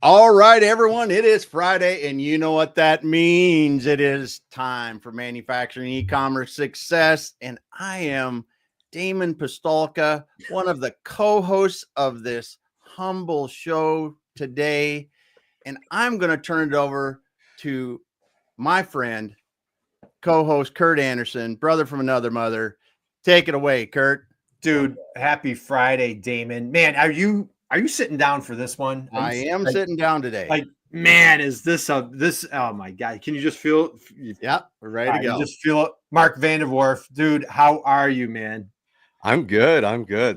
All right, everyone, it is Friday, and you know what that means. It is time for manufacturing e-commerce success, and I am Damon Pistolka, one of the co-hosts of this humble show today, and I'm going to turn it over to my friend, co-host Kurt Anderson, brother from another mother. Take it away, Kurt. Dude, happy Friday, Damon. Man, are you sitting down for this one? I am sitting down today. Like, man, is this oh my God. Can you just feel it? Yep, we're ready to go. You just feel it. Mark Vanderwarf, dude, how are you, man? I'm good.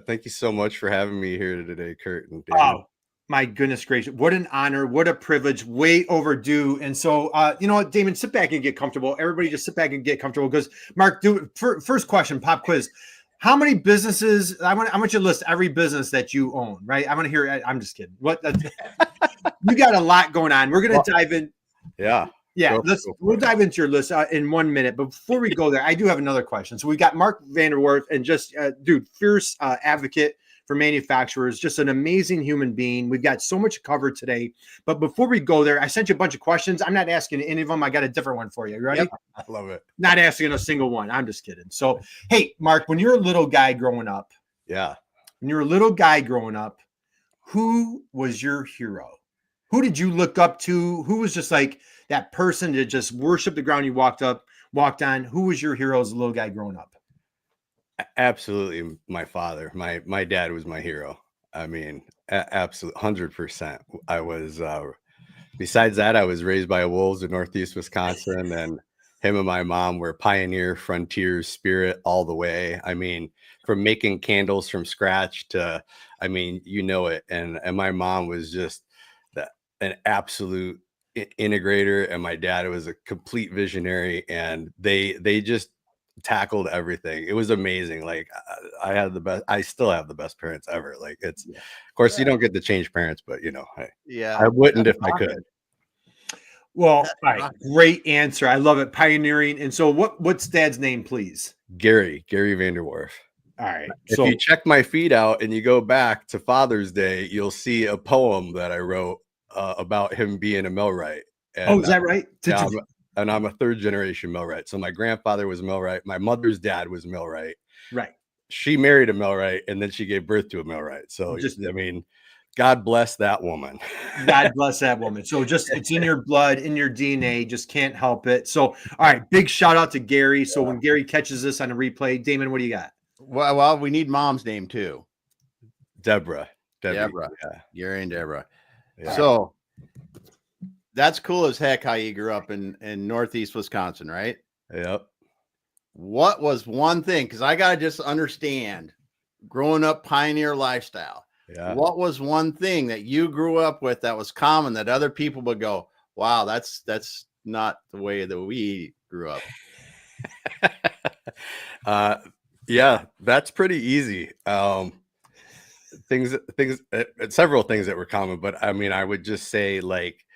Thank you so much for having me here today, Kurt and Damon. Oh, my goodness gracious. What an honor. What a privilege. Way overdue. And so, you know what, Damon, sit back and get comfortable. Everybody just sit back and get comfortable because, Mark, first question, pop quiz. How many businesses? I want you to list every business that you own, right? I want to hear. I'm just kidding. What? You got a lot going on. We're going to dive in. Yeah. We'll dive into your list in 1 minute. But before we go there, I do have another question. So we got Mark Vanderwarf, and just dude, fierce advocate for manufacturers, just an amazing human being. We've got so much covered today. But before we go there, I sent you a bunch of questions. I'm not asking any of them. I got a different one for you. You ready? Yep. I love it. Not asking a single one. I'm just kidding. So, hey, Mark, when you're a little guy growing up, who was your hero? Who did you look up to? Who was just like that person that just worshiped the ground you walked on? Who was your hero as a little guy growing up? Absolutely, my father. My dad was my hero. I mean, absolutely, 100%. I was. Besides that, I was raised by wolves in Northeast Wisconsin, and him and my mom were pioneer, frontier spirit all the way. I mean, from making candles from scratch to, I mean, you know it. And my mom was just an absolute integrator, and my dad was a complete visionary, and they just tackled everything. It was amazing. Like I still have the best parents ever. Like of course you don't get to change parents, but you know, I wouldn't if I could. Well, all right. Great answer. I love it. Pioneering. And so what's dad's name, please? Gary Vanderwarf. All right. If you check my feed out and you go back to Father's Day, you'll see a poem that I wrote about him being a millwright. And, is that right? And I'm a third generation millwright. So my grandfather was a millwright. My mother's dad was a millwright. Right. She married a millwright, and then she gave birth to a millwright. So I mean, God bless that woman. God bless that woman. So it's in your blood, in your DNA, just can't help it. So, all right, big shout out to Gary. So when Gary catches this on a replay, Damon, what do you got? Well, we need mom's name too. Deborah. Yeah. Gary and Deborah. Yeah. So that's cool as heck how you grew up in Northeast Wisconsin, right? Yep. What was one thing? Because I got to just understand growing up pioneer lifestyle. Yeah. What was one thing that you grew up with that was common that other people would go, wow, that's not the way that we grew up? Yeah, that's pretty easy. Several things that were common, but I mean, I would just say like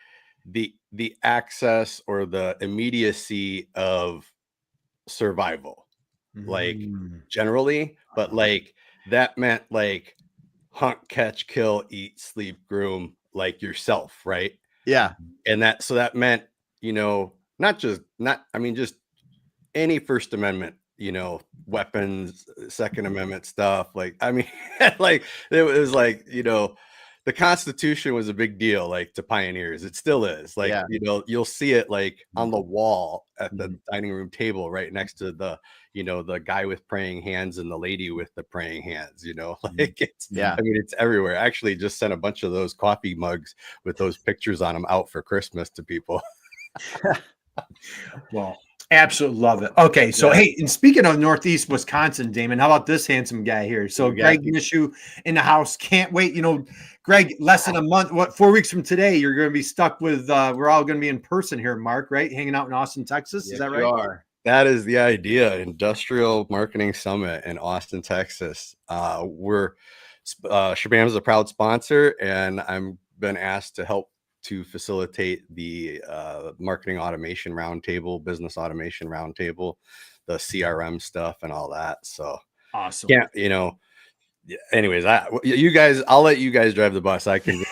the access or the immediacy of survival, like generally, but like that meant like hunt, catch, kill, eat, sleep, groom, like yourself, right? Yeah. And that meant, you know, just any First Amendment, you know, weapons, Second Amendment stuff. Like, I mean, like it was like, you know, the Constitution was a big deal, like to pioneers. It still is. Like, you know, you'll see it like on the wall at the dining room table, right next to the, you know, the guy with praying hands and the lady with the praying hands, you know, like I mean, it's everywhere. I actually just sent a bunch of those coffee mugs with those pictures on them out for Christmas to people. Well, absolutely love it. Okay, so hey, and speaking of Northeast Wisconsin, Damon, how about this handsome guy here? So Greg Mishu in the house, can't wait. You know, Greg, less than a month, 4 weeks from today, you're going to be stuck with. We're all going to be in person here, Mark, right? Hanging out in Austin, Texas. Is that right? You are. That is the idea. Industrial Marketing Summit in Austin, Texas. Shabam is a proud sponsor, and I'm been asked to help to facilitate the marketing automation roundtable, business automation roundtable, the CRM stuff and all that. So awesome. Yeah, you know, anyways, I'll let you guys drive the bus. I can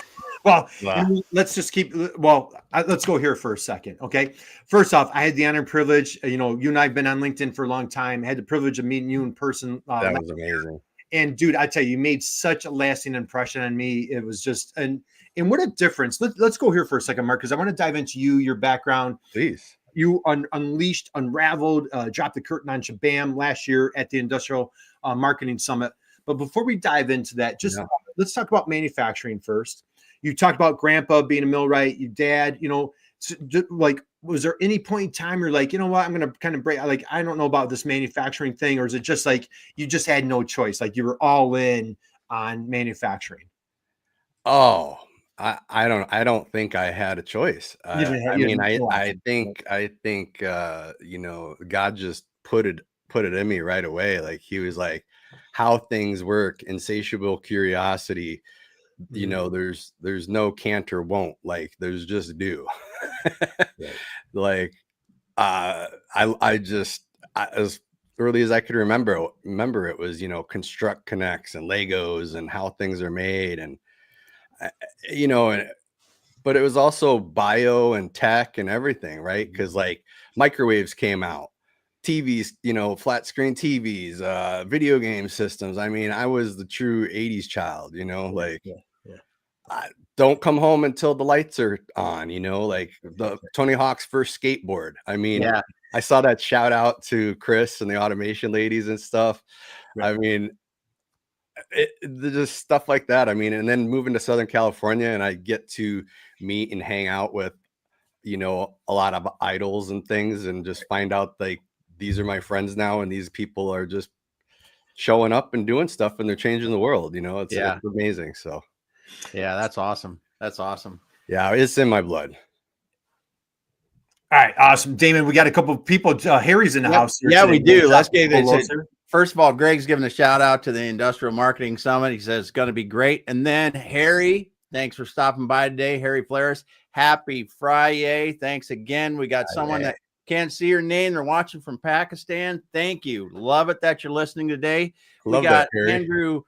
Well, Wow. let's just keep. Let's go here for a second. Okay. First off, I had the honor and privilege. You and I have been on LinkedIn for a long time. I had the privilege of meeting you in person. That was amazing. And dude, I tell you, you made such a lasting impression on me. It was just and what a difference. Let's go here for a second, Mark, because I want to dive into your background. Please. You unleashed, unraveled, dropped the curtain on Shabam last year at the Industrial Marketing Summit. But before we dive into that, let's talk about manufacturing first. You talked about grandpa being a millwright, your dad, like, was there any point in time you're like, you know what, I'm going to kind of break, like, I don't know about this manufacturing thing, or is it just like you just had no choice, like you were all in on manufacturing? Oh, I don't think I had a choice. I think God just put it in me right away. Like he was like, how things work, insatiable curiosity. There's no can't or won't, like there's just do. Like as early as I could remember it was, construct connects and Legos and how things are made. And but it was also bio and tech and everything, right? Because like microwaves came out, TVs, flat screen TVs, video game systems. I mean, I was the true 80s child, I don't come home until the lights are on, like the Tony Hawk's first skateboard. I mean, I saw that, shout out to Chris and the automation ladies and stuff. Right. I mean, just stuff like that. I mean, and then moving to Southern California, and I get to meet and hang out with, a lot of idols and things, and just find out like these are my friends now, and these people are just showing up and doing stuff, and they're changing the world. It's amazing. So, yeah, that's awesome. That's awesome. Yeah, it's in my blood. All right, awesome, Damon. We got a couple of people. Harry's in the house here. Yeah, today. We do. Let's get it. First of all, Greg's giving a shout out to the Industrial Marketing Summit. He says it's going to be great. And then Harry, thanks for stopping by today. Harry Flares, happy Friday. Thanks again. We got someone that can't see your name. They're watching from Pakistan. Thank you. Love it that you're listening today. Love we got that, Andrew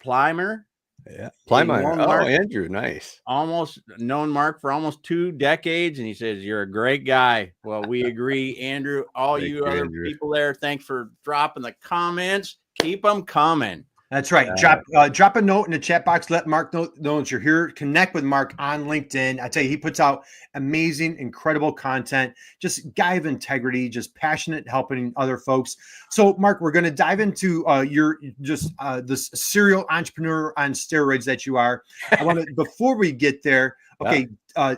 Plymer. Yeah, Plymer. Oh, Andrew, nice. Almost known Mark for almost 2 decades, and he says you're a great guy. Well, we agree, Andrew. All you other people there, thanks for dropping the comments. Keep them coming. That's right. Drop a note in the chat box. Let Mark know that you're here. Connect with Mark on LinkedIn. I tell you, he puts out amazing, incredible content. Just guy of integrity, just passionate, helping other folks. So, Mark, we're going to dive into this serial entrepreneur on steroids that you are. I want to, before we get there, okay,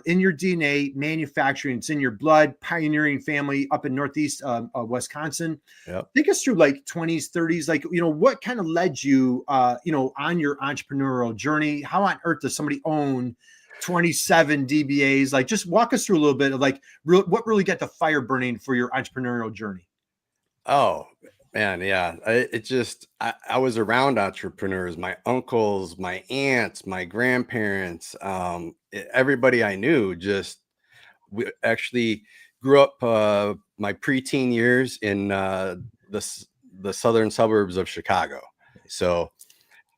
in your DNA, manufacturing, it's in your blood, pioneering family up in Northeast Wisconsin. Yep. Take us through like 20s, 30s, like, what kind of led you, on your entrepreneurial journey? How on earth does somebody own 27 DBAs? Like, just walk us through a little bit of like, what really got the fire burning for your entrepreneurial journey? Oh, man, yeah. I was around entrepreneurs, my uncles, my aunts, my grandparents, everybody I knew. We actually grew up my preteen years in the southern suburbs of Chicago. So,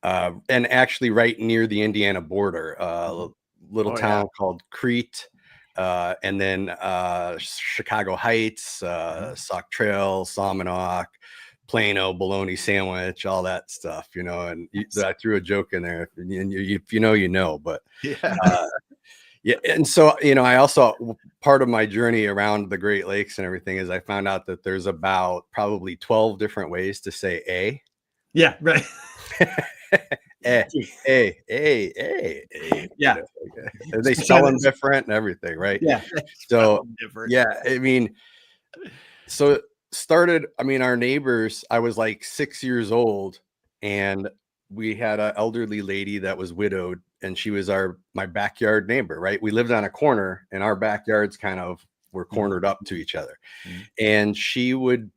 and actually right near the Indiana border, a little town called Crete. And then Chicago Heights, Sauk Trail, Salmonock, Plano, bologna sandwich, all that stuff, and I threw a joke in there, and if you know, but yeah. And so, I also, part of my journey around the Great Lakes and everything is I found out that there's about probably 12 different ways to say A. Yeah, right. A. Yeah. They spell them different and everything, right? Yeah. So, yeah, I mean, so our neighbors, I was like 6 years old, and we had an elderly lady that was widowed, and she was my backyard neighbor, right? We lived on a corner, and our backyards kind of were cornered up to each other. And she would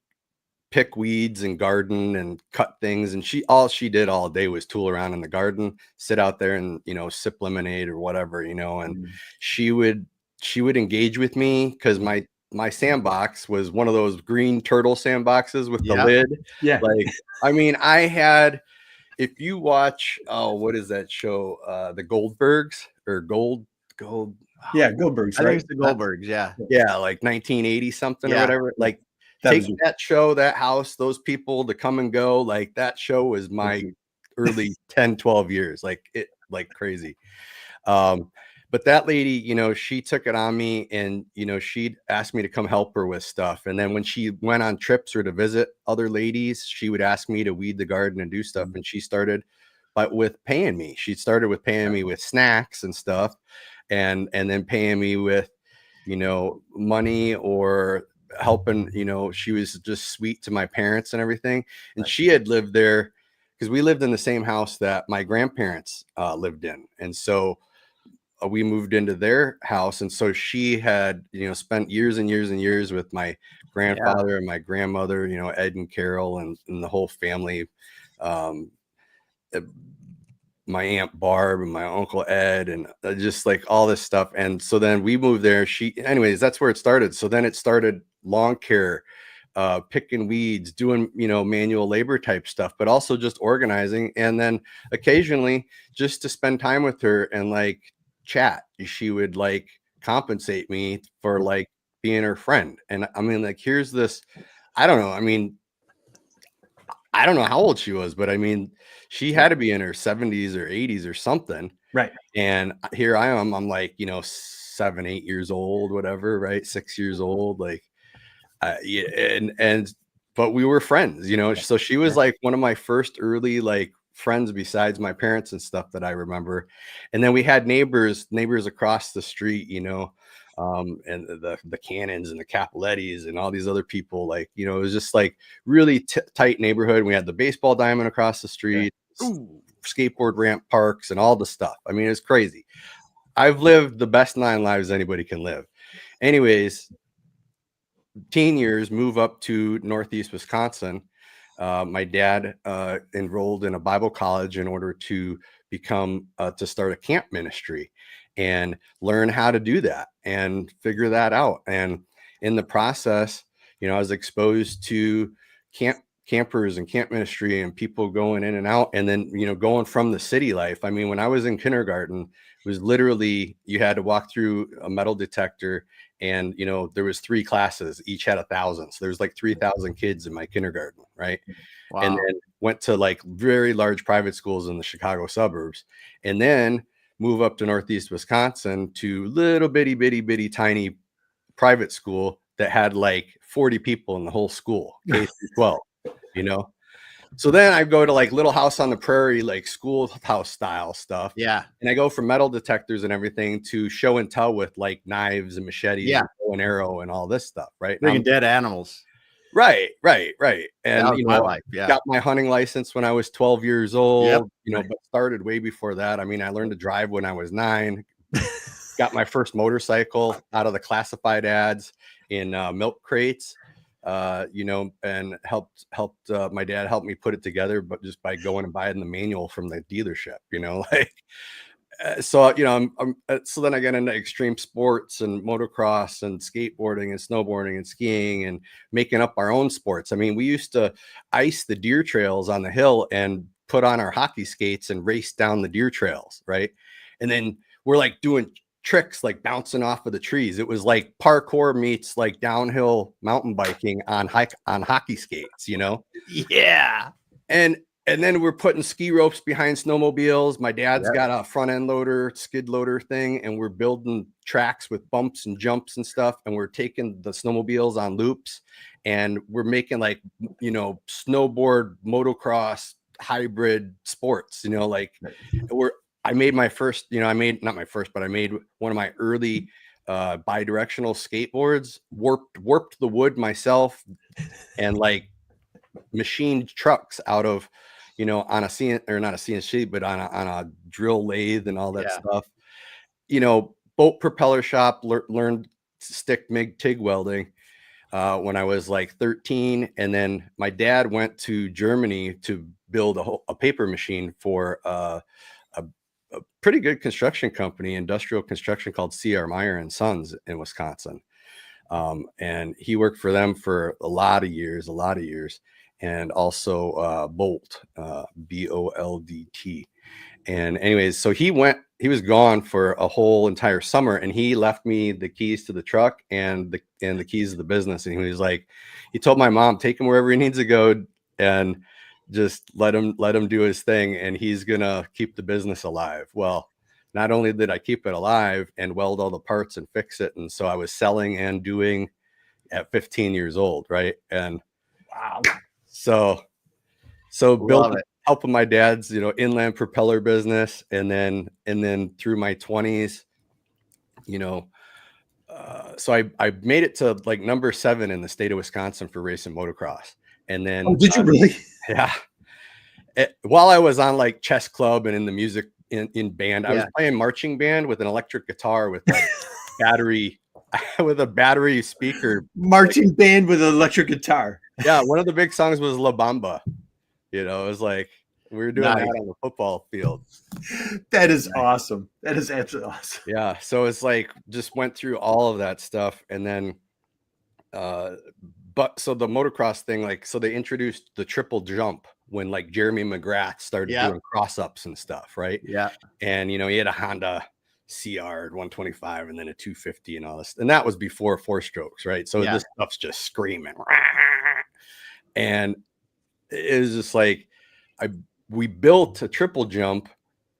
pick weeds and garden and cut things, and all she did all day was tool around in the garden, sit out there and sip lemonade or whatever, and she would engage with me because my sandbox was one of those green turtle sandboxes with the lid. Yeah. Like, I mean, I had if you watch, oh, what is that show? The Goldbergs or Gold. Yeah, Goldbergs, I think right? it's the Goldbergs. Yeah. Yeah, like 1980 something or Yeah. whatever. Like That take was- that show, that house, those people to come and go. Like that show was my early 10, 12 years. Like crazy. But that lady, you know, she took it on me, and you know, she'd ask me to come help her with stuff. And then when she went on trips or to visit other ladies, she would ask me to weed the garden and do stuff. And she started with paying me. She started with paying me with snacks and stuff, and then paying me with, you know, money or helping. You know, she was just sweet to my parents and everything. And she had lived there because we lived in the same house that my grandparents lived in. And so we moved into their house. And so she had, you know, spent years and years and years with my grandfather and my grandmother, you know, Ed and Carol and the whole family. My Aunt Barb and my Uncle Ed and just like all this stuff. And so then we moved there. Anyways, that's where it started. So then it started lawn care, picking weeds, doing, you know, manual labor type stuff, but also just organizing. And then occasionally just to spend time with her and like chat. She would like compensate me for like being her friend. And I mean, like, here's this, I don't know. I mean, I don't know how old she was, but I mean, she had to be in her 70s or 80s or something. Right. And here I am, I'm like, you know, 7, 8 years old, whatever, right? 6 years old. Like, yeah, but we were friends, you know. So she was like one of my first early like friends besides my parents and stuff that I remember. And then we had neighbors across the street, you know, and the Cannons and the Capolettis and all these other people. Like, you know, it was just like really tight neighborhood. We had the baseball diamond across the street, skateboard ramp parks, and all the stuff. I mean, it's crazy. I've lived the best 9 lives anybody can live. Anyways, teen years, move up to Northeast Wisconsin. My dad enrolled in a Bible college in order to to start a camp ministry and learn how to do that and figure that out. And in the process, you know, I was exposed to campers and camp ministry and people going in and out. And then, you know, going from the city life. I mean, when I was in kindergarten, it was literally, you had to walk through a metal detector, and, you know, there was 3 classes, each had 1,000. So there's like 3,000 kids in my kindergarten. Right. Wow. And then went to like very large private schools in the Chicago suburbs, and then move up to Northeast Wisconsin to little bitty tiny private school that had like 40 people in the whole school, K through 12, you know? So then I go to like Little House on the Prairie, like schoolhouse style stuff. Yeah. And I go from metal detectors and everything to show and tell with like knives and machetes and bow and arrow and all this stuff. Right. Bringing dead animals. Right. And, That was you my know, life. Yeah. got my hunting license when I was 12 years old, Yep. you know, but started way before that. I mean, I learned to drive when I was 9, got my first motorcycle out of the classified ads in milk crates, you know, and helped my dad helped me put it together, but just by going and buying the manual from the dealership, you know, like, so, you know, so then I got into extreme sports and motocross and skateboarding and snowboarding and skiing and making up our own sports. I mean, we used to ice the deer trails on the hill and put on our hockey skates and race down the deer trails. Right. And then we're like doing tricks, like bouncing off of the trees. It was like parkour meets like downhill mountain biking on hockey skates, you know? Yeah. And then we're putting ski ropes behind snowmobiles. My dad's got a front end loader, skid loader thing, and we're building tracks with bumps and jumps and stuff. And we're taking the snowmobiles on loops, and we're making like, you know, snowboard, motocross, hybrid sports, you know, like I made my first, you know, I made one of my early bi-directional skateboards, warped the wood myself, and like machined trucks out of, you know, on a not a CNC, but on a drill lathe and all that stuff. You know, boat propeller shop, learned stick MIG TIG welding when I was like 13. And then my dad went to Germany to build a paper machine for a pretty good construction company, industrial construction, called C.R. Meyer and Sons in Wisconsin. And he worked for them for a lot of years, and also Bolt, BOLDT. And anyways, so he was gone for a whole entire summer, and he left me the keys to the truck and the keys of the business. And he was like, he told my mom, take him wherever he needs to go and just let him do his thing, and he's gonna keep the business alive. Well, not only did I keep it alive and weld all the parts and fix it, and so I was selling and doing at 15 years old, right? And Wow. So built helping my dad's, inland propeller business, and then through my 20s, so I made it to like number 7 in the state of Wisconsin for race and motocross. And then did you really? Yeah. While I was on like chess club and in the music in band, I was playing marching band with an electric guitar with a battery with a battery speaker. Marching band with an electric guitar. Yeah, one of the big songs was La Bamba. It was like we were doing that on the football field. That is awesome. That is absolutely awesome. Yeah, so it's like just went through all of that stuff, and then but so the motocross thing, like, so they introduced the triple jump when like Jeremy McGrath started doing cross ups and stuff, right? Yeah. And he had a Honda CR 125 and then a 250 and all this, and that was before 4-strokes, right? So this stuff's just screaming, and it was just like we built a triple jump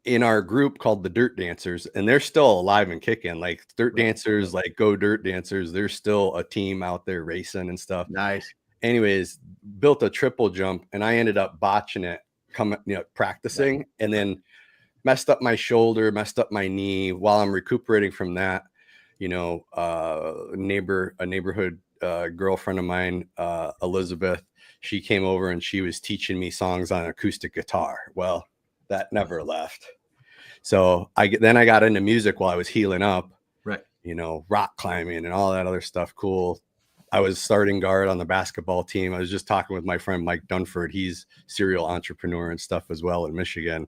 in our group called the Dirt Dancers, and they're still alive and kicking. Like Dirt Dancers, like Go Dirt Dancers, they're still a team out there racing and stuff. Nice. Anyways, built a triple jump, and I ended up botching it practicing, and then messed up my shoulder, messed up my knee while I'm recuperating from that. A neighborhood girlfriend of mine, Elizabeth, she came over and she was teaching me songs on acoustic guitar. Well, that never left. So I got into music while I was healing up, right? Rock climbing and all that other stuff. Cool. I was starting guard on the basketball team. I was just talking with my friend Mike Dunford. He's serial entrepreneur and stuff as well in Michigan,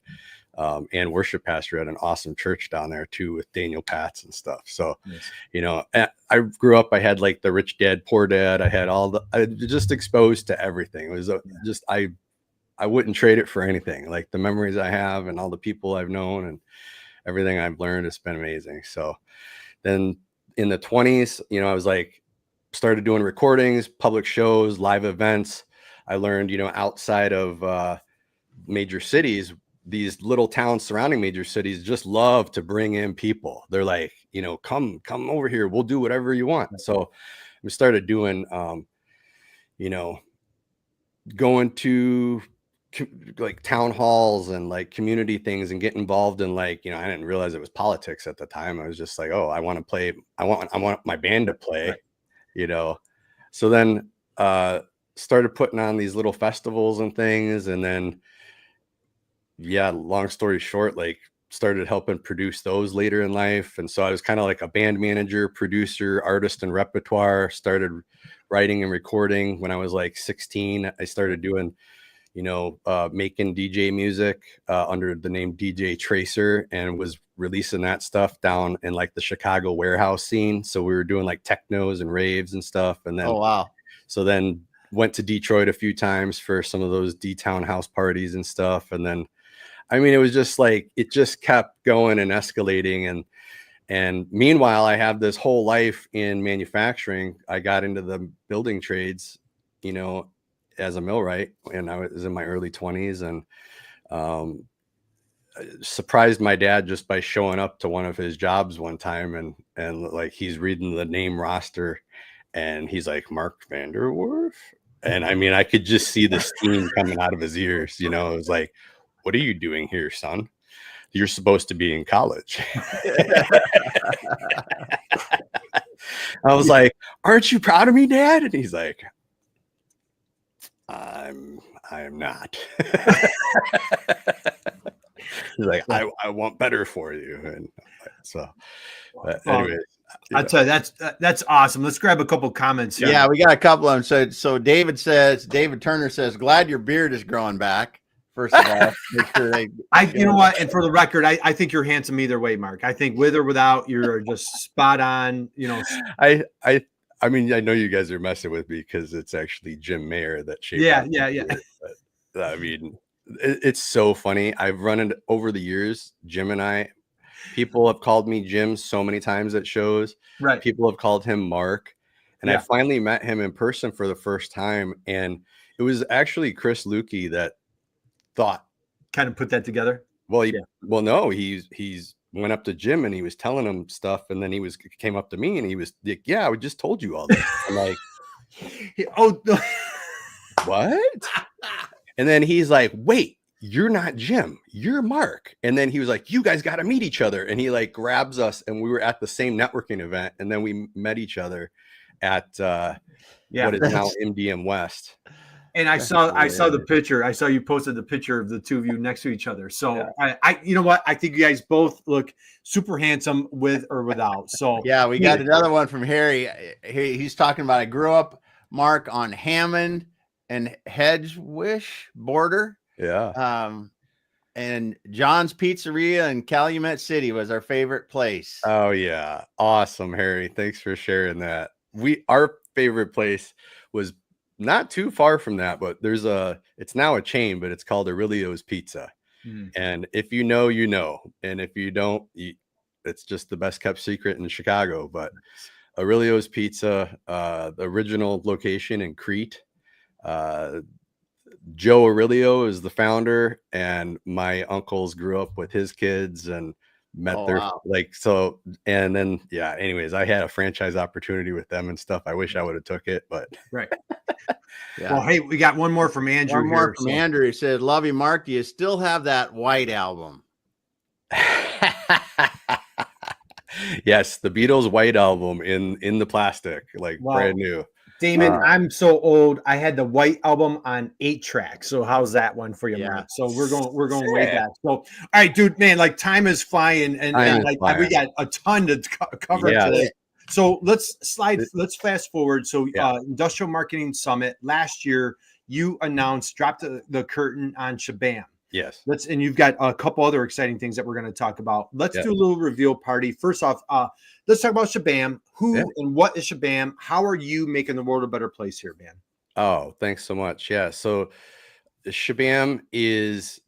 and worship pastor at an awesome church down there too with Daniel Patz and stuff. So, I grew up. I had like the rich dad, poor dad. I had I was just exposed to everything. It was just I wouldn't trade it for anything. Like the memories I have and all the people I've known and everything I've learned, it's been amazing. So then in the 20s, I was like, started doing recordings, public shows, live events. I learned, outside of major cities, these little towns surrounding major cities just love to bring in people. They're like, come over here. We'll do whatever you want. So we started doing, going to like town halls and like community things and get involved in like, I didn't realize it was politics at the time. I was just like, oh, I want to play. I want my band to play, So then started putting on these little festivals and things. And then, long story short, like started helping produce those later in life. And so I was kind of like a band manager, producer, artist, and repertoire. Started writing and recording when I was like 16. I started doing making DJ music under the name DJ Tracer, and was releasing that stuff down in like the Chicago warehouse scene. So we were doing like technos and raves and stuff. And then, so then went to Detroit a few times for some of those D-Town house parties and stuff. And then, it was just like, it just kept going and escalating. And meanwhile, I have this whole life in manufacturing. I got into the building trades, as a millwright, and I was in my early 20s, and surprised my dad just by showing up to one of his jobs one time, and like he's reading the name roster, and he's like, Mark Vanderwarf, and I could just see the steam coming out of his ears. It was like, what are you doing here, son? You're supposed to be in college. I was like, aren't you proud of me, Dad? And he's like, I am not. He's like, I want better for you. And so, anyway, I'll tell you, that's awesome. Let's grab a couple comments here. Yeah, we got a couple of them. So David Turner says, glad your beard is growing back. First of all, make sure you know what? And for the record, I think you're handsome either way, Mark. I think with or without, you're just spot on. I mean, I know you guys are messing with me because it's actually Jim Mayer that shaped. Yeah, out yeah, the yeah. beard, but, I mean, it's so funny. I've run into over the years, Jim and I. People have called me Jim so many times at shows. Right. People have called him Mark, and I Yeah. finally met him in person for the first time, and it was actually Chris Lukey that thought. Kind of put that together. Well, Yeah. no, he's went up to Jim and he was telling him stuff, and then he came up to me and he was like, "Yeah, I just told you all this." I'm like, Oh, "What?" And then he's like, "Wait, you're not Jim, you're Mark." And then he was like, "You guys got to meet each other." And he like grabs us, and we were at the same networking event, and then we met each other at what is now MDM West. And I saw the picture. I saw you posted the picture of the two of you next to each other. So I you know what? I think you guys both look super handsome with or without. So yeah, we got another one from Harry. He's talking about, I grew up, Mark, on Hammond and Hedgewish border. Yeah. And John's Pizzeria in Calumet City was our favorite place. Oh yeah. Awesome, Harry. Thanks for sharing that. Our favorite place was not too far from that, but it's now a chain, but it's called Aurelio's Pizza. And if you know, you know, and if you don't, it's just the best kept secret in Chicago. But Aurelio's Pizza, the original location in Crete, Joe Aurelio is the founder, and my uncles grew up with his kids and met and then anyways, I had a franchise opportunity with them and stuff. I wish I would have took it, but right. Yeah. Well, hey, we got one more from Andrew. One more from Andrew. He said, "Love you, Mark. Do you still have that White album?" Yes, the Beatles White album in the plastic, like brand new. Damon, I'm so old. I had the White album on 8-track. So how's that one for you, Mark? So we're going way back. So all right, dude, man, like time is flying, and we got a ton to cover today. So let's fast forward. So Industrial Marketing Summit last year, you dropped the curtain on Shabam. Yes. And you've got a couple other exciting things that we're going to talk about. Let's do a little reveal party. First off, let's talk about Shabam. Who and what is Shabam? How are you making the world a better place here, man? Oh, thanks so much. Yeah. So Shabam is,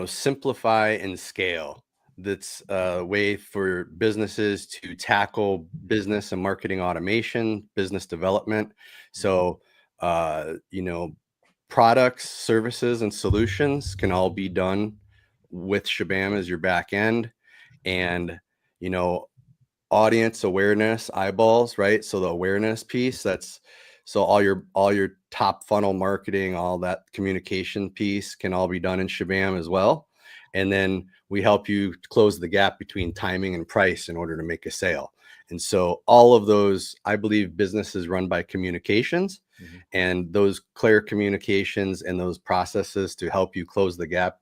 simplify and scale. That's a way for businesses to tackle business and marketing automation, business development. So, products, services, and solutions can all be done with Shabam as your back end, and audience awareness, eyeballs, right? So the awareness piece, so all your top funnel marketing, all that communication piece can all be done in Shabam as well. And then we help you close the gap between timing and price in order to make a sale. And so all of those, I believe, businesses run by communications, and those clear communications and those processes to help you close the gap,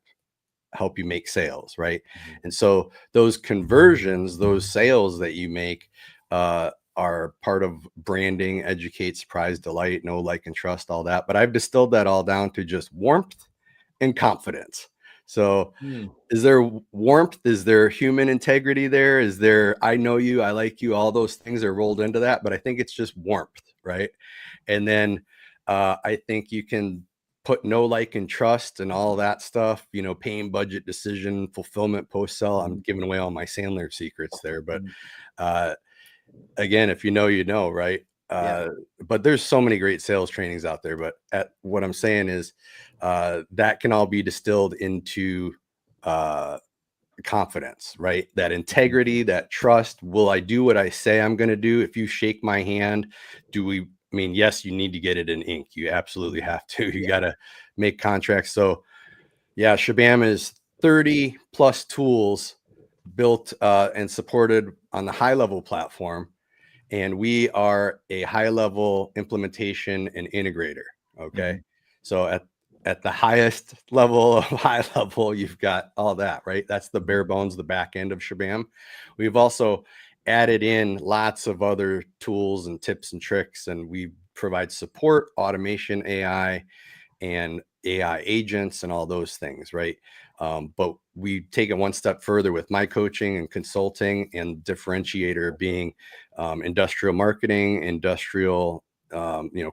help you make sales, right? And so those conversions, those sales that you make are part of branding, educate, surprise, delight, know, like, and trust, all that. But I've distilled that all down to just warmth and confidence. So is there warmth? Is there human integrity there? Is there, I know you, I like you, all those things are rolled into that, but I think it's just warmth, right? And then I think you can put know, like, and trust and all that stuff, paying, budget, decision, fulfillment, post-sell. I'm giving away all my Sandler secrets there, but again, if you know, right? But there's so many great sales trainings out there, but what I'm saying is that can all be distilled into confidence, right? That integrity, that trust. Will I do what I say I'm going to do? If you shake my hand, yes, you need to get it in ink. You absolutely have to. You got to make contracts. So Shabam is 30 plus tools built and supported on the high level platform. And we are a high level implementation and integrator. Okay. So at the highest level of high level, you've got all that, right? That's the bare bones, the back end of Shabam. We've also added in lots of other tools and tips and tricks, and we provide support, automation, AI, and AI agents and all those things, right? But we take it one step further with my coaching and consulting, and differentiator being industrial marketing, industrial,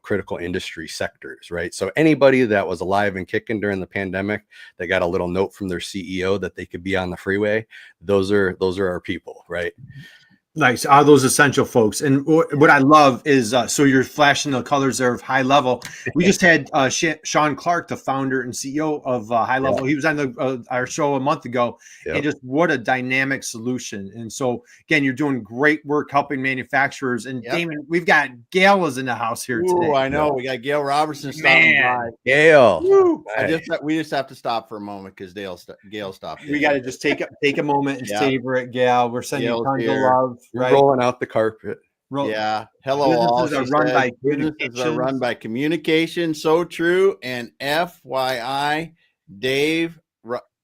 critical industry sectors, right? So anybody that was alive and kicking during the pandemic, that got a little note from their CEO that they could be on the freeway, those are our people, right? Nice. Those essential folks. And what I love is, so you're flashing the colors there of High Level. We just had Sean Clark, the founder and CEO of High Level. He was on our show a month ago, and just what a dynamic solution. And so again, you're doing great work helping manufacturers. And Damon, we've got Gail is in the house here today. I know. We got Gail Robertson stopping by. Gail. We just have to stop for a moment because Gail stopped. We got to just take a moment and savor it, Gail. We're sending you tons of love. Right? Rolling out the carpet. Yeah. Hello, all. Businesses are run by communication. So true. And FYI, Dave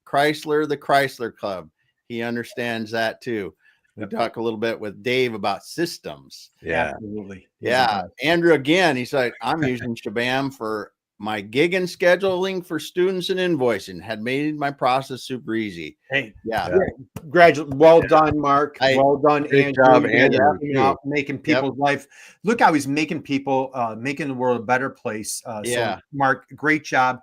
Chrysler, the Chrysler Club. He understands that too. We talk a little bit with Dave about systems. Yeah, absolutely. Yeah. Andrew, again, he's like, I'm using Shabam for my gig and scheduling for students and invoicing. Had made my process super easy. Hey, well done, Mark. Well done, Andrew. Job, Andrew. Making people's life. Look how he's making people, making the world a better place. So, Mark, great job.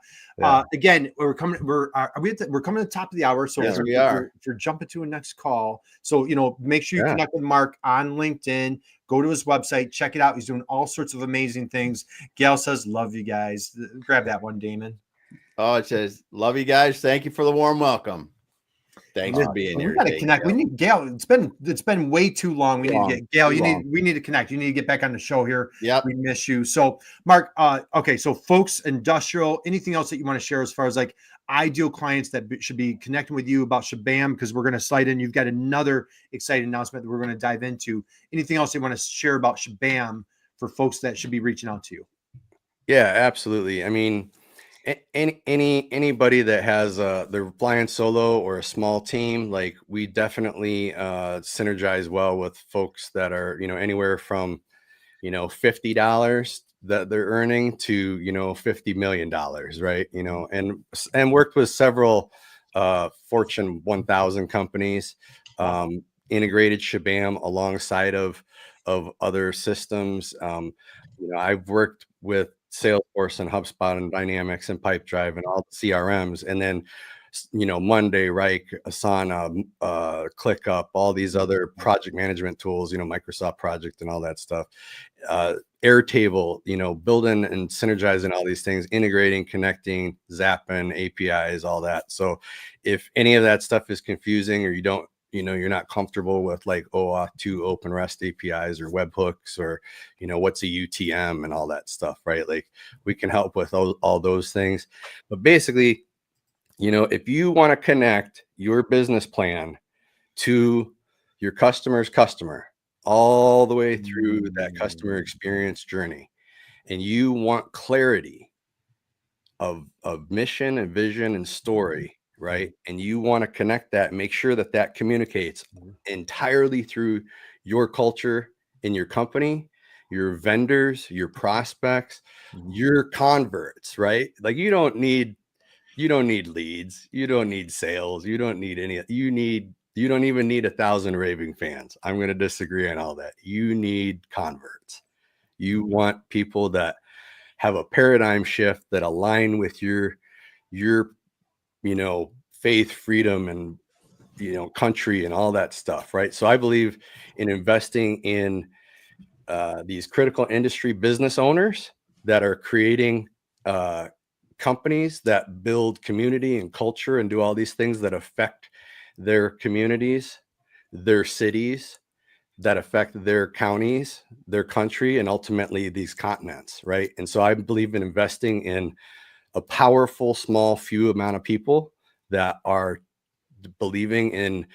Again, we're coming to the top of the hour. So we are. If you're jumping to a next call, so make sure you connect with Mark on LinkedIn. Go to his website, check it out. He's doing all sorts of amazing things. Gail says, "Love you guys." Grab that one, Damon. Oh, it says, "Love you guys. Thank you for the warm welcome." Thanks for being here. We got to connect. We need Gail. It's been way too long. We need to get Gail. We need to connect. You need to get back on the show here. Yeah, we miss you. So, Mark. Okay. So, folks, industrial. Anything else that you want to share as far as like ideal clients that should be connecting with you about Shabam? Because we're going to slide in. You've got another exciting announcement that we're going to dive into. Anything else you want to share about Shabam for folks that should be reaching out to you? Yeah, absolutely. I mean, anybody that has they're flying solo or a small team, like we definitely synergize well with folks that are anywhere from $50 that they're earning to $50 million, right? And worked with several Fortune 1000 companies, integrated Shabam alongside of other systems. I've worked with Salesforce and HubSpot and Dynamics and Pipedrive and all the CRMs, and then Monday, right, Asana, ClickUp, all these other project management tools, Microsoft Project and all that stuff, Airtable, building and synergizing all these things, integrating, connecting, zapping, APIs, all that. So if any of that stuff is confusing, or you don't, you're not comfortable with like OAuth 2 open REST APIs or webhooks, or, what's a UTM and all that stuff, right? Like we can help with all those things. But basically, if you want to connect your business plan to your customer's customer all the way through that customer experience journey, and you want clarity of mission and vision and story, right? And you want to connect that, make sure that that communicates entirely through your culture in your company, your vendors, your prospects, your converts, right? Like you don't need leads, you don't need sales, you don't need any, you don't even need 1,000 raving fans. I'm going to disagree on all that. You need converts. You want people that have a paradigm shift that align with your faith, freedom, and country and all that stuff, right? So I believe in investing in these critical industry business owners that are creating companies that build community and culture and do all these things that affect their communities, their cities, that affect their counties, their country, and ultimately these continents, right? And so I believe in investing in a powerful, small, few amount of people that are believing in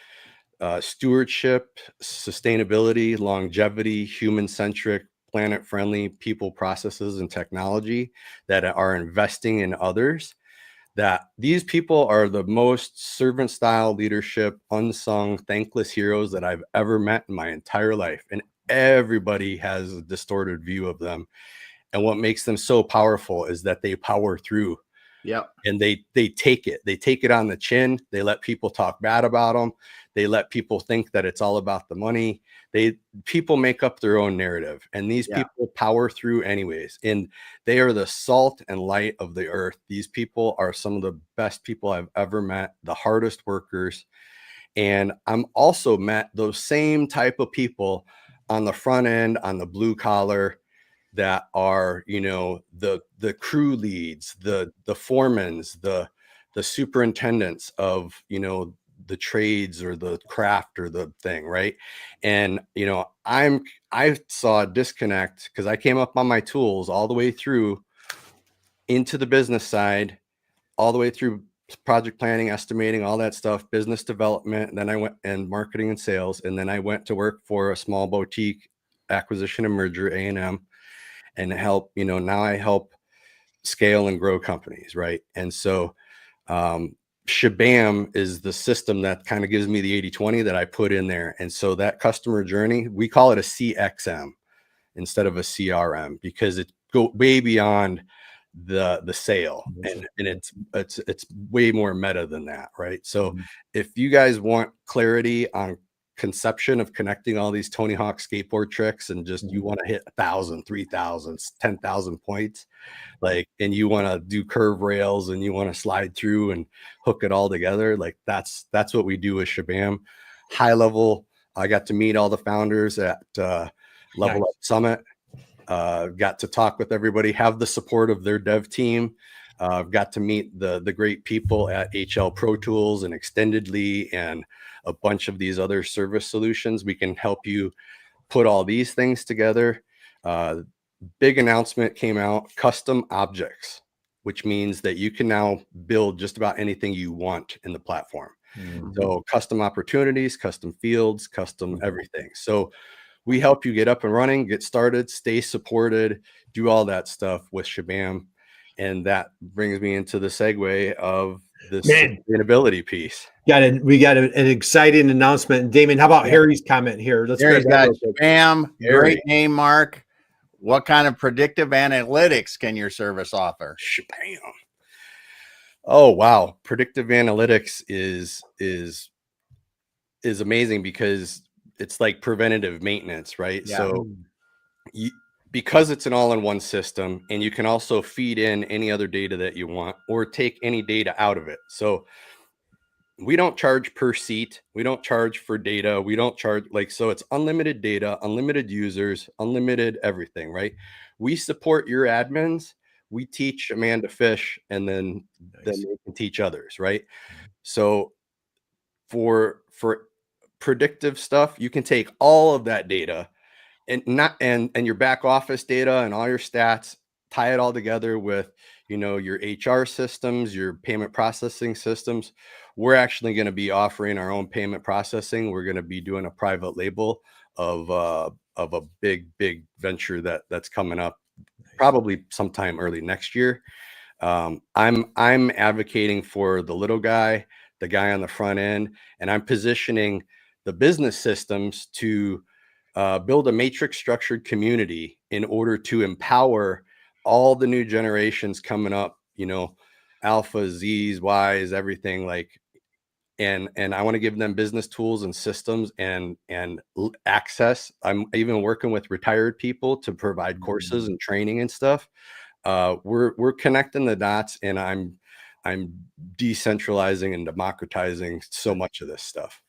stewardship, sustainability, longevity, human-centric, planet-friendly people, processes, and technology, that are investing in others. That these people are the most servant-style leadership, unsung, thankless heroes that I've ever met in my entire life. And everybody has a distorted view of them. And what makes them so powerful is that they power through. Yep. And they take it on the chin. They let people talk bad about them. They let people think that it's all about the money. People make up their own narrative, and these people power through anyways. And they are the salt and light of the earth. These people are some of the best people I've ever met, the hardest workers. And I'm also met those same type of people on the front end, on the blue collar, that are, you know, the crew leads, the foremans, the superintendents of, you know, the trades or the craft or the thing, right? And, you know, I saw a disconnect because I came up on my tools all the way through into the business side, all the way through project planning, estimating, all that stuff, business development. And then I went and marketing and sales. And then I went to work for a small boutique acquisition and merger, A&M, and help, you know, now I help scale and grow companies, right? And so Shabam is the system that kind of gives me the 80-20 that I put in there. And so that customer journey, we call it a CXM instead of a CRM, because it go way beyond the sale, and it's way more meta than that, right? So if you guys want clarity on conception of connecting all these Tony Hawk skateboard tricks, and just you want to hit 1,000, 3,000, 10,000 points, like, and you want to do curve rails and you want to slide through and hook it all together, like that's what we do with Shabam. High level, I got to meet all the founders at Level Up Summit. Got to talk with everybody, have the support of their dev team. Got to meet the great people at HL Pro Tools and Extendedly and a bunch of these other service solutions. We can help you put all these things together. Big announcement came out, custom objects, which means that you can now build just about anything you want in the platform. So custom opportunities, custom fields, custom everything. So we help you get up and running, get started, stay supported, do all that stuff with Shabam. And that brings me into the segue of the sustainability piece. We got an exciting announcement. Damon, how about Harry's comment here? Let's Harry's got Shabam. Great name, Mark. What kind of predictive analytics can your service offer? Shabam. Oh, wow. Predictive analytics is amazing because it's like preventative maintenance, right? Yeah. So because it's an all-in-one system, and you can also feed in any other data that you want or take any data out of it. So we don't charge per seat. We don't charge for data. We don't charge so it's unlimited data, unlimited users, unlimited everything, right? We support your admins. We teach a man to fish, and then they can teach others, right? So for predictive stuff, you can take all of that data and your back office data and all your stats, tie it all together with, you know, your HR systems, your payment processing systems. We're actually going to be offering our own payment processing. We're going to be doing a private label of a big venture that's coming up probably sometime early next year. I'm advocating for the little guy, the guy on the front end, and I'm positioning the business systems to build a matrix structured community in order to empower all the new generations coming up, you know, alpha, Z's, Y's, everything, like, and I want to give them business tools and systems and access. I'm even working with retired people to provide courses and training and stuff. We're connecting the dots, and I'm decentralizing and democratizing so much of this stuff.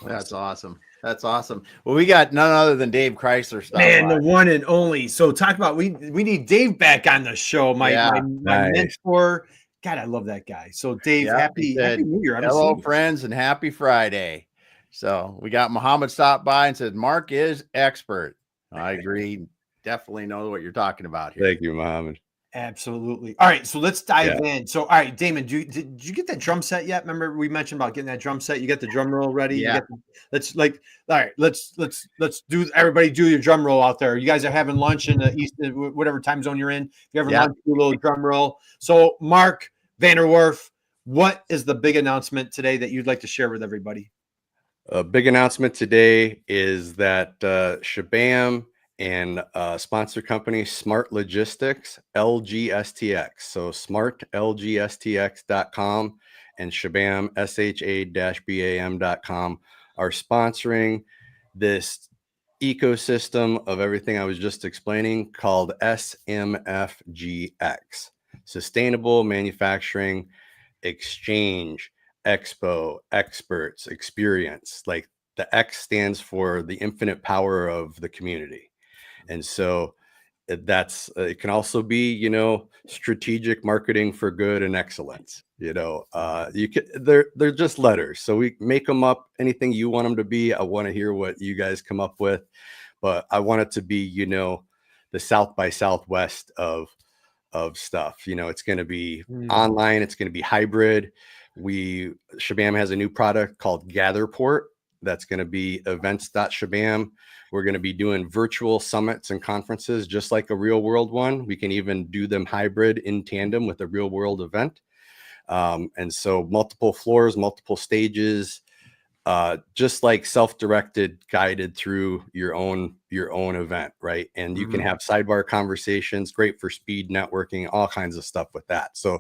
That's awesome. That's awesome. Well, we got none other than Dave Chrysler stuff. Man, the one and only. So talk about, we need Dave back on the show. My mentor. God, I love that guy. So Dave, happy New Year. Hello, friends, and happy Friday. So we got Muhammad stopped by and said, Mark is expert. I agree. Definitely know what you're talking about here. Thank you, Muhammad. Absolutely. All right, so let's dive in. So, all right, Damon, did you get that drum set yet? Remember we mentioned about getting that drum set. You got the drum roll ready? Yeah. Let's do, everybody do your drum roll out there. You guys are having lunch in the East, whatever time zone you're in. If you're having lunch, do a little drum roll. So, Mark Vanderwarf, what is the big announcement today that you'd like to share with everybody? A big announcement today is that Shabam and sponsor company Smart Logistics LGSTX. So smartlgstx.com and Shabam sha-bam.com are sponsoring this ecosystem of everything I was just explaining called SMFGX, Sustainable Manufacturing Exchange Expo Experts Experience. Like the X stands for the infinite power of the community. And so that's it can also be, you know, strategic marketing for good and excellence. You know, you can they're just letters. So we make them up anything you want them to be. I want to hear what you guys come up with, but I want it to be, you know, the South by Southwest of stuff. You know, it's going to be online, it's going to be hybrid. Shabam has a new product called Gatherport that's going to be events.shabam. We're going to be doing virtual summits and conferences just like a real world one. We can even do them hybrid in tandem with a real world event. And so multiple floors, multiple stages, just like self-directed, guided through your own event, right? And you can have sidebar conversations, great for speed networking, all kinds of stuff with that. So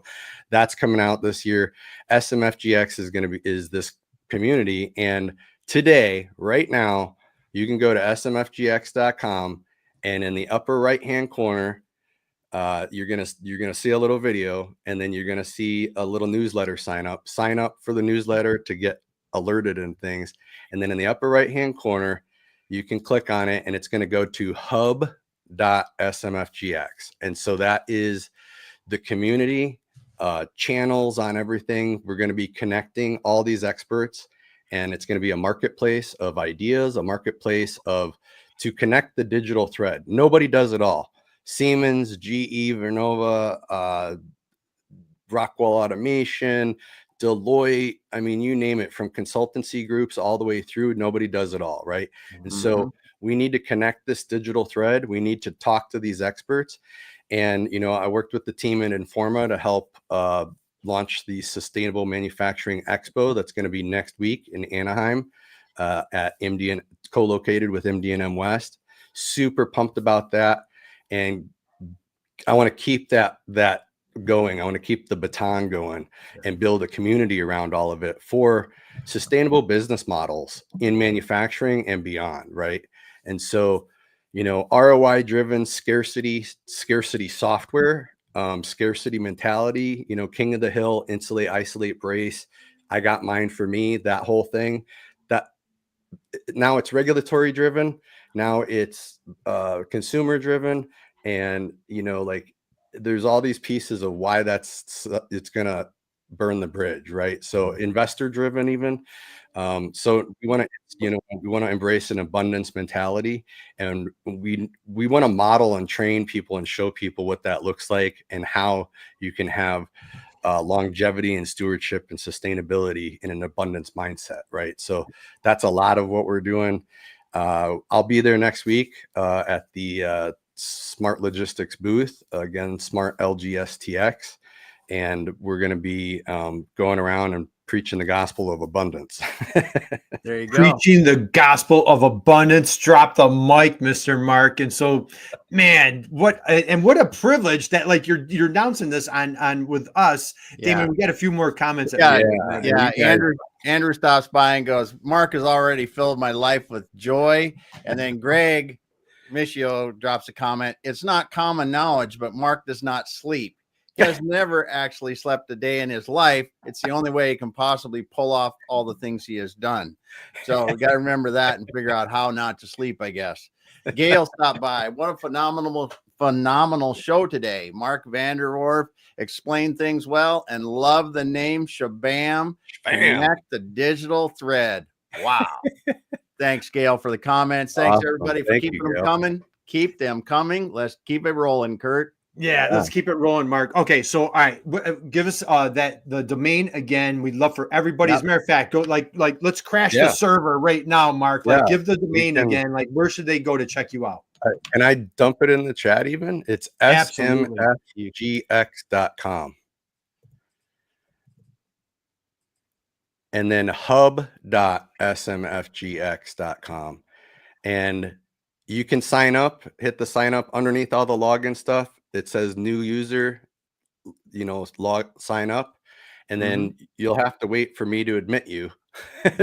that's coming out this year. SMFGX is this community, and today, right now, you can go to smfgx.com, and in the upper right hand corner, you're gonna see a little video, and then you're gonna see a little newsletter sign up for the newsletter to get alerted and things. And then in the upper right hand corner, you can click on it, and it's going to go to hub.smfgx. And so that is the community, channels on everything. We're going to be connecting all these experts, and it's going to be a marketplace of ideas, a marketplace to connect the digital thread. Nobody does it all. Siemens, GE, Vernova, Rockwell Automation, Deloitte, I mean, you name it, from consultancy groups all the way through, nobody does it all, right? And so we need to connect this digital thread. We need to talk to these experts. And, you know, I worked with the team in Informa to help launch the Sustainable Manufacturing Expo that's going to be next week in Anaheim at MDN, co-located with MD&M West. Super pumped about that. And I want to keep that going. I want to keep the baton going and build a community around all of it for sustainable business models in manufacturing and beyond, right? And so, you know, ROI driven scarcity software, scarcity mentality, you know, king of the hill, insulate, isolate, brace. I got mine for me, that whole thing. That now it's regulatory driven, now it's consumer driven, and, you know, like there's all these pieces of why it's gonna burn the bridge, right? So investor driven even. So we want to embrace an abundance mentality, and we want to model and train people and show people what that looks like and how you can have longevity and stewardship and sustainability in an abundance mindset, right? So that's a lot of what we're doing. I'll be there next week at the Smart Logistics booth, again, Smart LGSTX, and we're going to be going around and preaching the gospel of abundance. There you go. Preaching the gospel of abundance. Drop the mic, Mr. Mark. And so, man, what a privilege that, like, you're announcing this on with us. Yeah. Damon, we got a few more comments. Andrew stops by and goes, Mark has already filled my life with joy. And then Greg Michio drops a comment. It's not common knowledge, but Mark does not sleep. He has never actually slept a day in his life. It's the only way he can possibly pull off all the things he has done. So we got to remember that and figure out how not to sleep, I guess. Gail stopped by. What a phenomenal show today. Mark Vanderwarf explained things well and love the name Shabam. Connect the digital thread. Wow. Thanks, Gail, for the comments. Thanks, everybody, for keeping them coming. Keep them coming. Let's keep it rolling, Kurt. Yeah, let's keep it rolling, Mark. Okay, so all right, give us the domain again. We'd love for everybody. As a matter of fact, go like let's crash the server right now, Mark. Like, give the domain again. Like, where should they go to check you out? Can I dump it in the chat even? It's smfgx.com. And then hub.smfgx.com. And you can sign up, hit the sign up underneath all the login stuff. It says new user, sign up, and then you'll have to wait for me to admit you.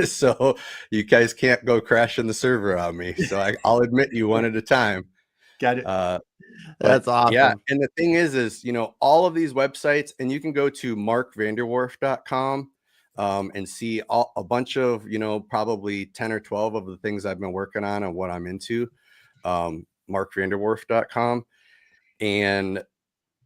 So you guys can't go crashing the server on me. So I'll admit you one at a time. Got it. That's awesome. Yeah. And the thing is, all of these websites, and you can go to markvanderwarf.com and see a bunch of, probably 10 or 12 of the things I've been working on and what I'm into, markvanderwarf.com. And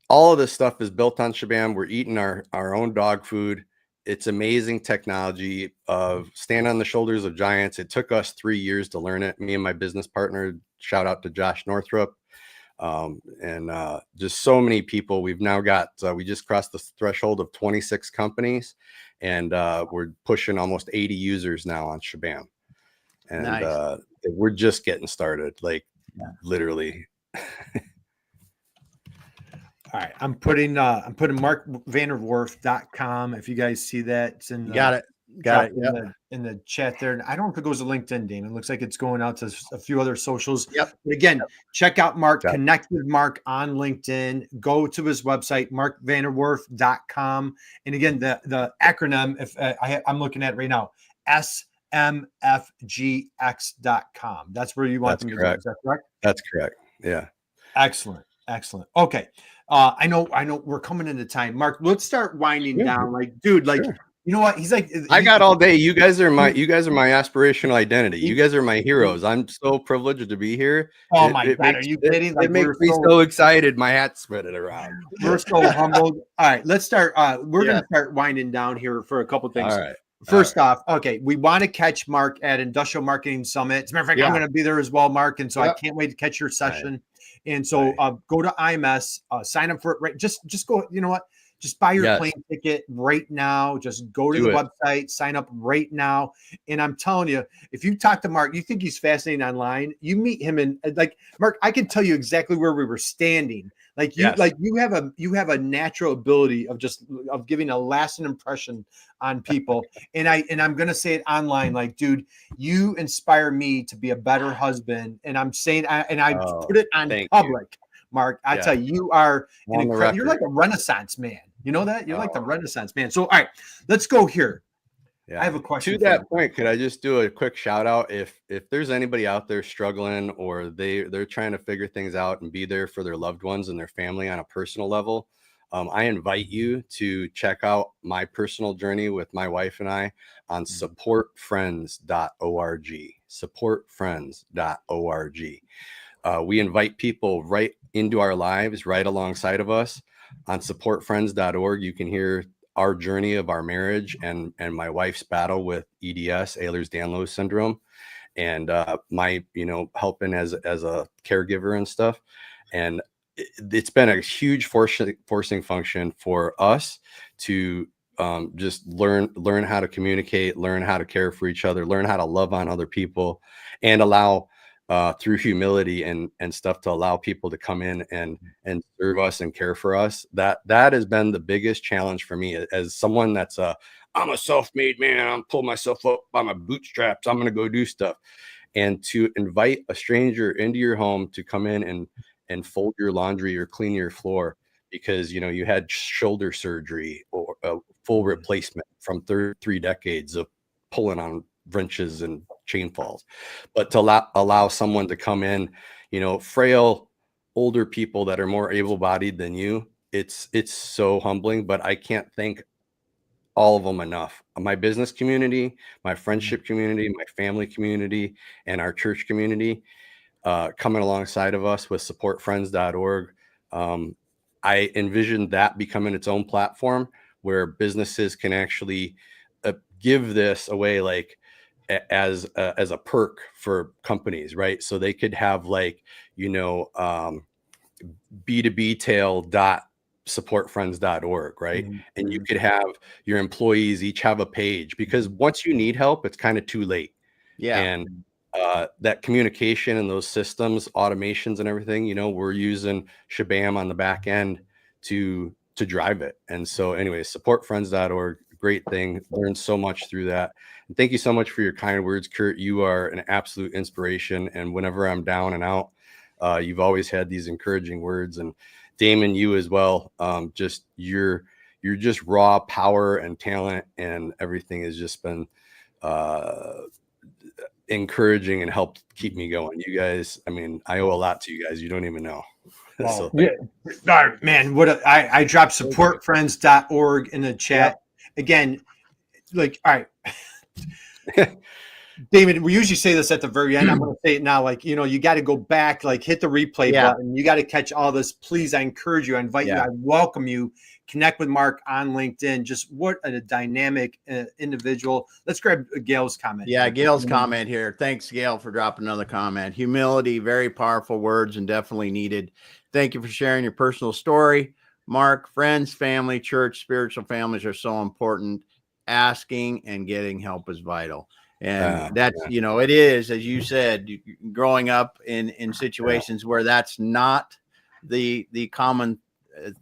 all of this stuff is built on Shabam. We're eating our own dog food. It's amazing technology of stand on the shoulders of giants. It took us 3 years to learn it. Me and my business partner, shout out to Josh Northrup. And just so many people. We've now got, we just crossed the threshold of 26 companies, and we're pushing almost 80 users now on Shabam. And Nice. We're just getting started, literally. All right, I'm putting markvanderwarf.com. If you guys see that, it's in Got it. Yep. in the chat there. I don't know if it goes to LinkedIn, Damon. It looks like it's going out to a few other socials. Yep. But again, check out Mark. Yep. Connect with Mark on LinkedIn. Go to his website, markvanderwarf.com. And again, the acronym, if I'm looking at it right now, SMFGX.com. That's where you want them to go. Is that correct? That's correct. Yeah. Excellent. Okay. I know we're coming into time. Mark, let's start winding down. Dude, you know what? He's like, I got all day. You guys are my aspirational identity. You guys are my heroes. I'm so privileged to be here. Oh my God. Are you kidding? It makes me so excited. My hat's spreading around. We're so humbled. All right, let's start. We're going to start winding down here for a couple things. All right. First off, okay, we want to catch Mark at Industrial Marketing Summit. As a matter of fact, I'm going to be there as well, Mark. And so I can't wait to catch your session. Right. And so go to IMS, sign up for it. Right. Just go, you know what? Just buy your plane ticket right now. Just go to the website, sign up right now. And I'm telling you, if you talk to Mark, you think he's fascinating online, you meet him and Mark, I can tell you exactly where we were standing. You have a natural ability of giving a lasting impression on people. And I'm going to say it online, dude, you inspire me to be a better husband. And I'm saying, I put it on public, Mark. I tell you, you are you're like a Renaissance man. You know that? You're like the Renaissance man. So, all right, let's go here. Yeah. I have a question. To that point, could I just do a quick shout out? If there's anybody out there struggling, or they're trying to figure things out and be there for their loved ones and their family on a personal level, I invite you to check out my personal journey with my wife and I on supportfriends.org. Supportfriends.org. We invite people right into our lives, right alongside of us. On supportfriends.org, you can hear our journey of our marriage and my wife's battle with EDS, Ehlers-Danlos syndrome, and my helping as a caregiver and stuff. And it's been a huge forcing function for us to just learn how to communicate, learn how to care for each other, learn how to love on other people, and allow through humility and stuff to allow people to come in and serve us and care for us. That has been the biggest challenge for me as someone that's I'm a self-made man. I'm pulling myself up by my bootstraps. I'm going to go do stuff. And to invite a stranger into your home to come in and fold your laundry or clean your floor because, you had shoulder surgery or a full replacement from 3 decades of pulling on wrenches and chain falls, but to allow someone to come in, frail older people that are more able-bodied than you, it's so humbling. But I can't thank all of them enough. My business community, my friendship community, my family community, and our church community coming alongside of us with supportfriends.org. I envisioned that becoming its own platform where businesses can actually give this away as a perk for companies, right? So they could have B2B-tail.supportfriends.org, right? Mm-hmm. And you could have your employees each have a page, because once you need help, it's kind of too late. Yeah. And that communication and those systems, automations and everything, we're using Shabam on the back end to drive it. And so anyway, supportfriends.org, great thing. Learned so much through that. And thank you so much for your kind words, Kurt. You are an absolute inspiration. And whenever I'm down and out, you've always had these encouraging words. And Damon, you as well. Just you're just raw power and talent, and everything has just been encouraging and helped keep me going. You guys, I mean, I owe a lot to you guys. You don't even know. Wow. So Yeah. All right, man. I dropped supportfriends.org in the chat. Again, like, all right. David, we usually say this at the very end. I'm going to say it now. Like, you got to go back, like hit the replay button. You got to catch all this. Please, I encourage you. I invite you. I welcome you. Connect with Mark on LinkedIn. Just what a dynamic individual. Let's grab Gail's comment. Yeah, Gail's comment here. Thanks, Gail, for dropping another comment. Humility, very powerful words and definitely needed. Thank you for sharing your personal story. Mark, friends, family, church, spiritual families are so important. Asking and getting help is vital. And that's, it is, as you said, growing up in situations where that's not the common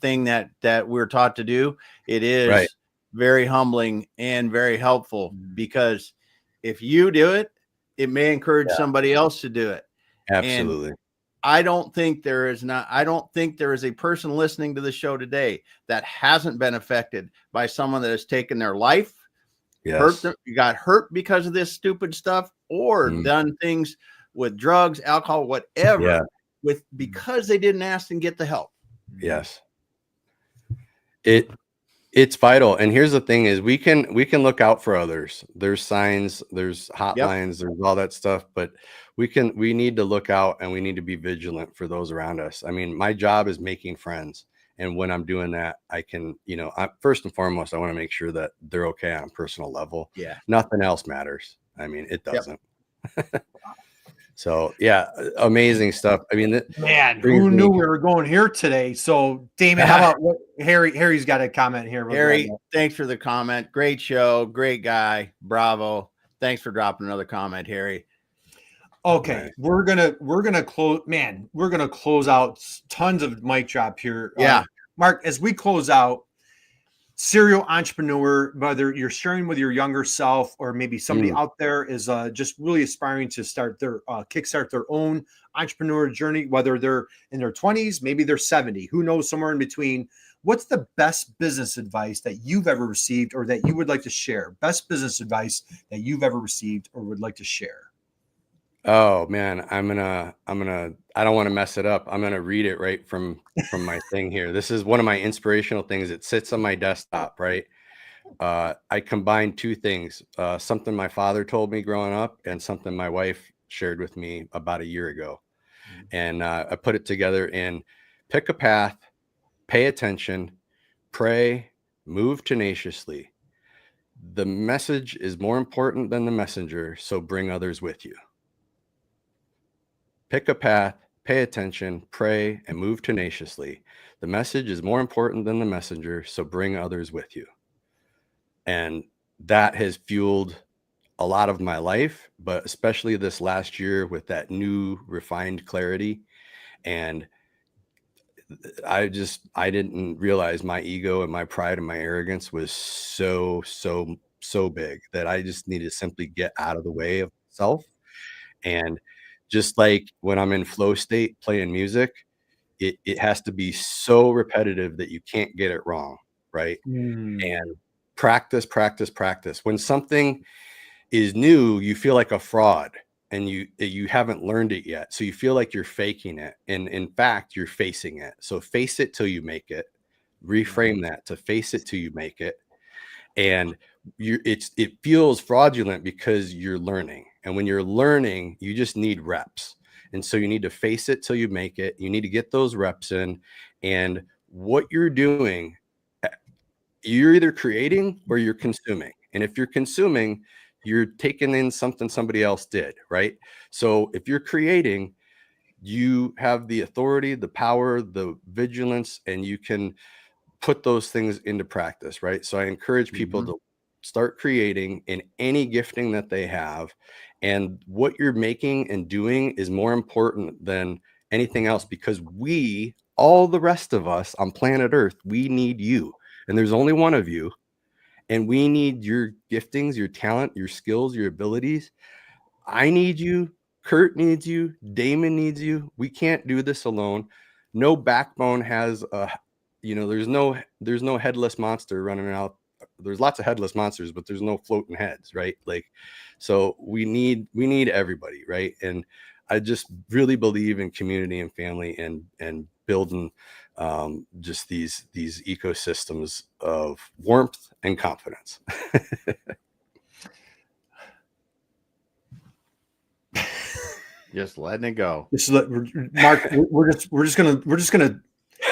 thing that we're taught to do. It is very humbling and very helpful, because if you do it, it may encourage somebody else to do it. Absolutely. And I don't think there is a person listening to the show today that hasn't been affected by someone that has taken their life, hurt them, got hurt because of this stupid stuff, or done things with drugs, alcohol, whatever, because they didn't ask and get the help. Yes. It's vital. And here's the thing is we can look out for others. There's signs, there's hotlines, there's all that stuff, but we need to look out and we need to be vigilant for those around us. I mean, my job is making friends. And when I'm doing that, I can, first and foremost, I want to make sure that they're okay on a personal level. Yeah. Nothing else matters. I mean, it doesn't. So yeah, amazing stuff. I mean, man, who knew we were going here today? So Damon, how about Harry's got a comment here. Harry, thanks for the comment. Great show. Great guy. Bravo. Thanks for dropping another comment, Harry. Okay. Nice. We're gonna close, man. We're gonna close out tons of mic drop here. Yeah. Mark, as we close out, serial entrepreneur, whether you're sharing with your younger self or maybe somebody out there is just really aspiring to start their kickstart their own entrepreneur journey, whether they're in their 20s, maybe they're 70, who knows, somewhere in between. What's the best business advice that you've ever received or that you would like to share? Best business advice that you've ever received or would like to share? Oh man, I don't want to mess it up. I'm going to read it right from my thing here. This is one of my inspirational things. It sits on my desktop, right? I combined two things, something my father told me growing up and something my wife shared with me about a year ago. And I put it together in: pick a path, pay attention, pray, move tenaciously. The message is more important than the messenger, so bring others with you. Pick a path, pay attention, pray, and move tenaciously. The message is more important than the messenger, so bring others with you. And that has fueled a lot of my life, but especially this last year with that new refined clarity. And I didn't realize my ego and my pride and my arrogance was so big that I just need to simply get out of the way of myself. And just like when I'm in flow state playing music, it has to be so repetitive that you can't get it wrong, right? And practice. When something is new, you feel like a fraud and you haven't learned it yet. So you feel like you're faking it. And in fact, you're facing it. So face it till you make it. Reframe that to face it till you make it. And it feels fraudulent because you're learning. And when you're learning, you just need reps. And so you need to face it till you make it. You need to get those reps in. And what you're doing, you're either creating or you're consuming. And if you're consuming, you're taking in something somebody else did, right? So if you're creating, you have the authority, the power, the vigilance, and you can put those things into practice, right? So I encourage people to start creating in any gifting that they have. And what you're making and doing is more important than anything else, because all the rest of us on planet Earth, we need you. And there's only one of you. And we need your giftings, your talent, your skills, your abilities. I need you. Kurt needs you. Damon needs you. We can't do this alone. No backbone has a, there's no headless monster running out. There's lots of headless monsters, but there's no floating heads, right? Like, so we need everybody, right? And I just really believe in community and family and building just these ecosystems of warmth and confidence. Just letting it go. Mark, we're just gonna.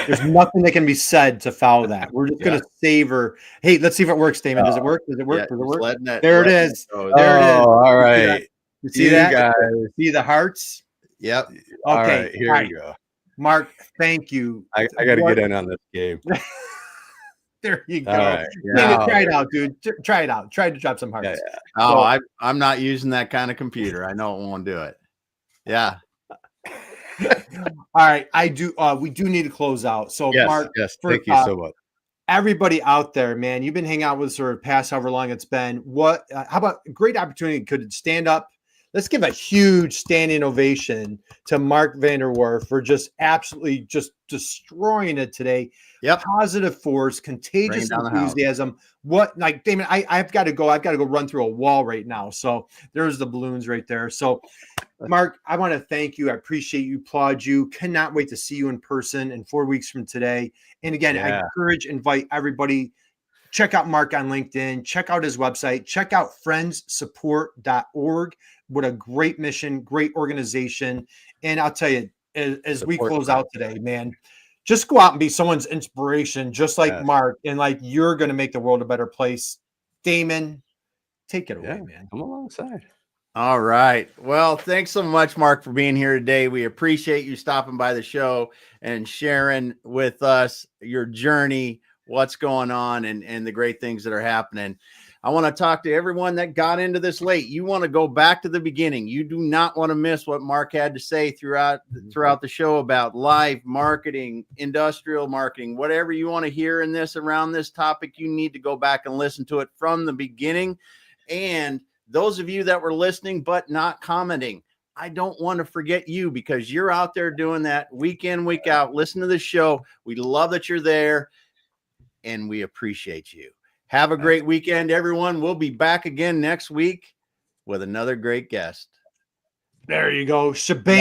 There's nothing that can be said to foul that. We're just gonna savor. Hey, let's see if it works, Damon. Does it work? Does it work? Does it work? There it is. There it is. All right. You see that? Guys. See the hearts? Yep. Okay. All right, here we go. Mark, thank you. I got to get in on this game. There you go. Right. Try it out, dude. Try it out. Try to drop some hearts. Yeah. Oh, I'm not using that kind of computer. I know it won't do it. Yeah. All right. We do need to close out. So yes, Mark, thank you so much. Everybody out there, man, you've been hanging out with us for past however long it's been. How about a great opportunity? Could stand up. Let's give a huge standing ovation to Mark Vanderwarf for just absolutely just destroying it today. Yep. Positive force, contagious enthusiasm. What, like, Damon, I've got to go run through a wall right now. So there's the balloons right there. So Mark, I want to thank you. I appreciate you, applaud you. Cannot wait to see you in person in 4 weeks from today. And again, I invite everybody, check out Mark on LinkedIn, check out his website, check out friendssupport.org. What a great mission, great organization. And I'll tell you, as we close out today, man, just go out and be someone's inspiration, just like Mark, and like you're going to make the world a better place. Damon, take it away, man. Come alongside. All right. Well, thanks so much, Mark, for being here today. We appreciate you stopping by the show and sharing with us your journey, what's going on, and the great things that are happening. I want to talk to everyone that got into this late. You want to go back to the beginning. You do not want to miss what Mark had to say throughout the show about life, marketing, industrial marketing, whatever you want to hear in this around this topic. You need to go back and listen to it from the beginning. And those of you that were listening but not commenting, I don't want to forget you, because you're out there doing that week in, week out. Listen to the show. We love that you're there, and we appreciate you. Have a great weekend, everyone. We'll be back again next week with another great guest. There you go. Shabam.